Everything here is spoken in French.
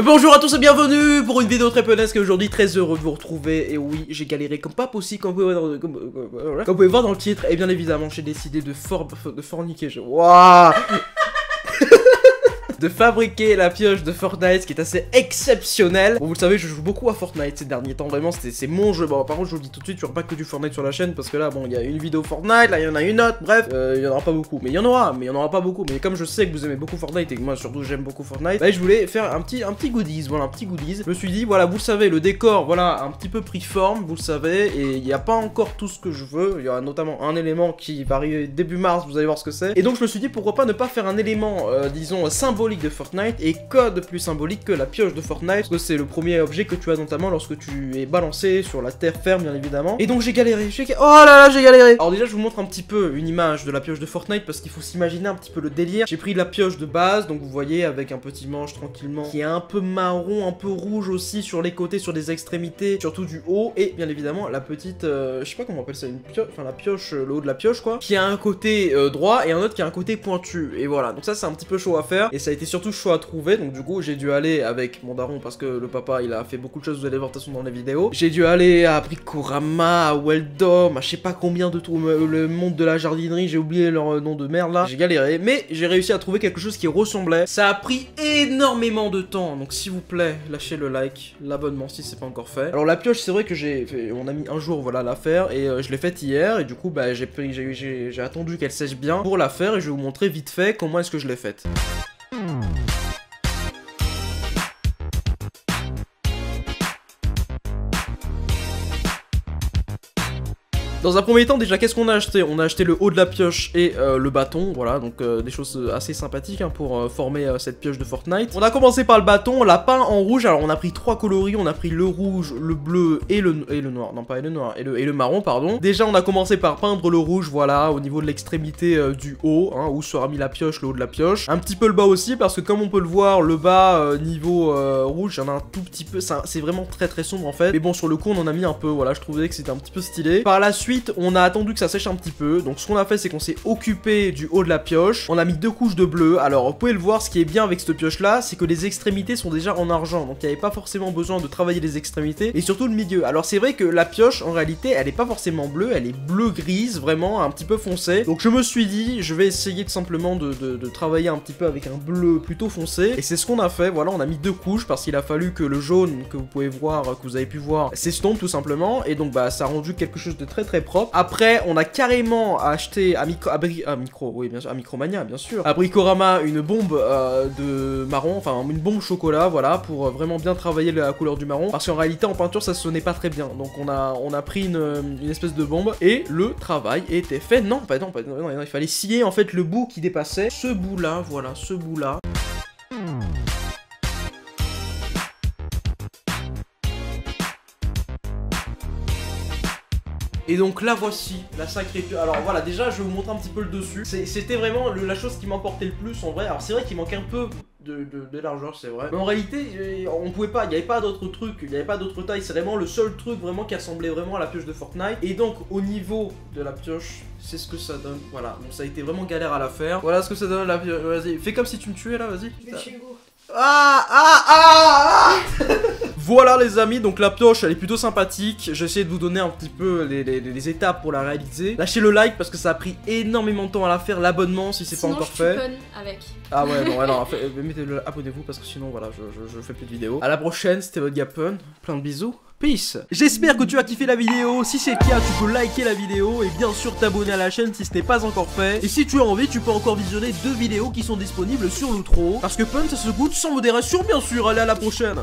Bonjour à tous et bienvenue pour une vidéo très punesque. Aujourd'hui très heureux de vous retrouver. Et oui, j'ai galéré comme pas possible, comme vous pouvez voir dans le titre. Et bien évidemment j'ai décidé de forniquer. Waouh de fabriquer la pioche de Fortnite, ce qui est assez exceptionnel. Bon, vous le savez, je joue beaucoup à Fortnite ces derniers temps, vraiment, c'est mon jeu. Bon, par contre, je vous le dis tout de suite, il n'y aura pas que du Fortnite sur la chaîne, parce que là, bon, il y a une vidéo Fortnite, là, il y en a une autre, bref, il y en aura pas beaucoup. Mais il y en aura pas beaucoup. Mais comme je sais que vous aimez beaucoup Fortnite, et que moi, surtout, j'aime beaucoup Fortnite, bah, je voulais faire un petit goodies, voilà, un petit goodies. Je me suis dit, voilà, vous le savez, le décor, voilà, un petit peu pris forme, vous le savez, et il n'y a pas encore tout ce que je veux. Il y aura notamment un élément qui va arriver début mars, vous allez voir ce que c'est. Et donc, je me suis dit, pourquoi pas ne pas faire un élément, disons, symbolique de Fortnite, et code plus symbolique que la pioche de Fortnite, parce que c'est le premier objet que tu as notamment lorsque tu es balancé sur la terre ferme, bien évidemment. Et donc j'ai galéré, oh là là, j'ai galéré. Alors déjà je vous montre un petit peu une image de la pioche de Fortnite, parce qu'il faut s'imaginer un petit peu le délire. J'ai pris la pioche de base, donc vous voyez, avec un petit manche tranquillement, qui est un peu marron, un peu rouge aussi sur les côtés, sur les extrémités, surtout du haut, et bien évidemment la petite, je sais pas comment on appelle ça, une pioche, enfin la pioche, le haut de la pioche quoi, qui a un côté droit et un autre qui a un côté pointu, et voilà. Donc ça c'est un petit peu chaud à faire, et ça a été surtout chaud à trouver. Donc du coup j'ai dû aller avec mon daron, parce que le papa il a fait beaucoup de choses, vous allez voir de toute façon dans les vidéos. J'ai dû aller à Bricorama, à Weldom, à je sais pas combien de tout le monde de la jardinerie, j'ai oublié leur nom de merde là. J'ai galéré, mais j'ai réussi à trouver quelque chose qui ressemblait. Ça a pris énormément de temps, donc s'il vous plaît lâchez le like, l'abonnement si c'est pas encore fait. Alors la pioche, c'est vrai que on a mis un jour voilà à la faire, et je l'ai faite hier, et du coup bah j'ai attendu qu'elle sèche bien pour la faire, et je vais vous montrer vite fait comment est-ce que je l'ai faite. Dans un premier temps, déjà, qu'est-ce qu'on a acheté? On a acheté le haut de la pioche et le bâton, voilà, donc des choses assez sympathiques hein, pour former cette pioche de Fortnite. On a commencé par le bâton, on l'a peint en rouge, alors on a pris 3 coloris, on a pris le rouge, le bleu et le noir, non pas le noir, et le marron, pardon. Déjà, on a commencé par peindre le rouge, voilà, au niveau de l'extrémité du haut, hein, où sera mis la pioche, le haut de la pioche. Un petit peu le bas aussi, parce que comme on peut le voir, le bas, niveau rouge, il y en a un tout petit peu, c'est vraiment très très sombre en fait. Mais bon, sur le coup, on en a mis un peu, voilà, je trouvais que c'était un petit peu stylé. Par la suite, on a attendu que ça sèche un petit peu, donc ce qu'on a fait c'est qu'on s'est occupé du haut de la pioche, on a mis 2 couches de bleu. Alors vous pouvez le voir, ce qui est bien avec cette pioche là, c'est que les extrémités sont déjà en argent, donc il n'y avait pas forcément besoin de travailler les extrémités, et surtout le milieu. Alors c'est vrai que la pioche en réalité elle est pas forcément bleue, elle est bleu-grise, vraiment un petit peu foncé, donc je me suis dit je vais essayer tout simplement de travailler un petit peu avec un bleu plutôt foncé, et c'est ce qu'on a fait. Voilà, on a mis 2 couches, parce qu'il a fallu que le jaune que vous pouvez voir, que vous avez pu voir, s'estompe tout simplement, et donc bah ça a rendu quelque chose de très très propre. Après, on a carrément acheté à Micromania, bien sûr, à Bricorama, une bombe de marron, enfin une bombe chocolat, voilà, pour vraiment bien travailler la couleur du marron, parce qu'en réalité en peinture ça sonnait pas très bien, donc on a pris une espèce de bombe, et le travail était fait. Non, il fallait scier en fait le bout qui dépassait, ce bout là, voilà, ce bout là. Et donc là voici la sacrée pioche. Alors voilà, déjà je vais vous montrer un petit peu le dessus. C'était vraiment la chose qui m'emportait le plus en vrai. Alors c'est vrai qu'il manquait un peu de largeur, c'est vrai. Mais en réalité, on pouvait pas, il n'y avait pas d'autres trucs, il n'y avait pas d'autres tailles. C'est vraiment le seul truc vraiment qui ressemblait vraiment à la pioche de Fortnite. Et donc au niveau de la pioche, c'est ce que ça donne. Voilà, donc ça a été vraiment galère à la faire. Voilà ce que ça donne la pioche. Vas-y, fais comme si tu me tuais là, vas-y. Voilà les amis, donc la pioche elle est plutôt sympathique. J'ai essayé de vous donner un petit peu les étapes pour la réaliser. Lâchez le like parce que ça a pris énormément de temps à la faire, l'abonnement si c'est pas encore fait. Avec. Ah ouais, non, alors abonnez-vous parce que sinon voilà, je fais plus de vidéos. À la prochaine, c'était votre Gapon, plein de bisous. Peace. J'espère que tu as kiffé la vidéo. Si c'est le cas, tu peux liker la vidéo et bien sûr t'abonner à la chaîne si ce n'est pas encore fait. Et si tu as envie, tu peux encore visionner 2 vidéos qui sont disponibles sur l'outro. Parce que Pun ça se goûte sans modération bien sûr. Allez, à la prochaine.